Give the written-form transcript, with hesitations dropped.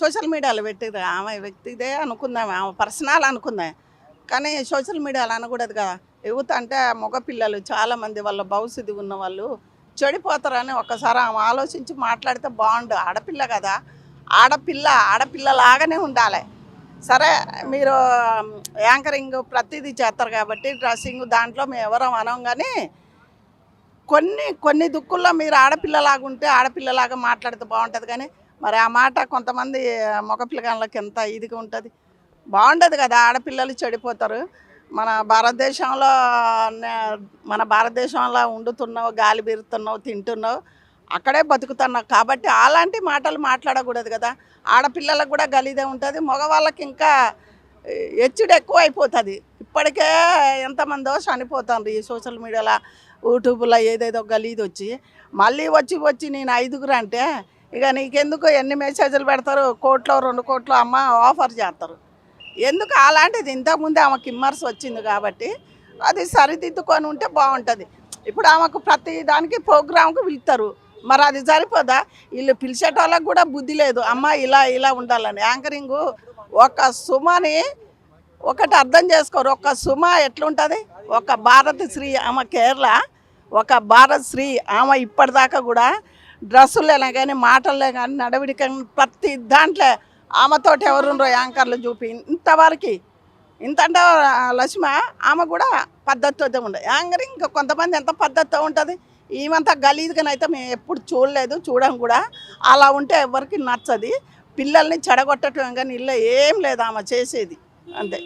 Social మీడియాలో పెట్టిర్రు ఆమె వ్యక్తిదే అనుకుందాం, ఆమె పర్సనల్ అనుకుందాం. కానీ సోషల్ మీడియాలో అనకూడదు కదా. యువత అంటే మగపిల్లలు చాలామంది వాళ్ళ భవిష్యత్తు ఉన్న వాళ్ళు చెడిపోతారని ఒక్కసారి ఆమె ఆలోచించి మాట్లాడితే బాగుండు. ఆడపిల్ల కదా, ఆడపిల్లలాగానే ఉండాలి. సరే, మీరు యాంకరింగ్ ప్రతిదీ చేస్తారు కాబట్టి డ్రెస్సింగ్ దాంట్లో మేము ఎవరం అనం, కానీ కొన్ని కొన్ని దుక్కుల్లో మీరు ఆడపిల్లలాగా ఉంటే ఆడపిల్లలాగా మాట్లాడితే బాగుంటుంది. కానీ మరి ఆ మాట కొంతమంది మగపిల్లగాళ్ళకి ఎంత ఇదిగా ఉంటుంది, బాగుండదు కదా. ఆడపిల్లలు చెడిపోతారు. మన భారతదేశంలో వండుతున్నావు, గాలి బీరుతున్నావు, తింటున్నావు, అక్కడే బతుకుతున్నావు. కాబట్టి అలాంటి మాటలు మాట్లాడకూడదు కదా. ఆడపిల్లలకు కూడా గలీదే ఉంటుంది, మగవాళ్ళకి ఇంకా హెచ్చుడు ఎక్కువ అయిపోతుంది. ఇప్పటికే ఎంతమందో చనిపోతారు ఈ సోషల్ మీడియాలో, యూట్యూబ్లో ఏదేదో గలీది వచ్చి మళ్ళీ వచ్చి నేను 5గురు అంటే ఇక నీకెందుకు ఎన్ని మెసేజ్లు పెడతారు, కోట్లో 2 కోట్లు అమ్మ ఆఫర్ చేస్తారు. ఎందుకు అలాంటిది? ఇంతకుముందే ఆమెకి ఇమ్మర్స్ వచ్చింది కాబట్టి అది సరిదిద్దుకొని ఉంటే బాగుంటుంది. ఇప్పుడు ఆమెకు ప్రతి దానికి ప్రోగ్రామ్కి పిలుస్తారు, మరి అది సరిపోదా? వీళ్ళు పిలిచేటోళ్ళకి కూడా బుద్ధి లేదు, అమ్మ ఇలా ఉండాలని. యాంకరింగు ఒక సుమని ఒకటి అర్థం చేసుకోరు. ఒక సుమ ఎట్లుంటుంది, ఒక భారతశ్రీ ఆమె, కేరళ ఒక భారతశ్రీ ఆమె. ఇప్పటిదాకా కూడా డ్రెస్సులే కానీ, మాటలే కానీ, నడవడిక ప్రతి దాంట్లో ఆమెతోటి ఎవరుండ్రో యాంకర్లు చూపి ఇంతవరకు ఇంతంటే లక్ష్మ ఆమె కూడా పద్ధతితో ఉండదు. యాంకరింగ్ కొంతమంది ఎంత పద్ధతితో ఉంటుంది, ఈమెంత గలీజ్గానైతే మేము ఎప్పుడు చూడలేదు, చూడం కూడా. అలా ఉంటే ఎవరికి నచ్చది. పిల్లల్ని చెడగొట్టడం కానీ ఇల్లు ఏం లేదు ఆమె చేసేది, అంతే.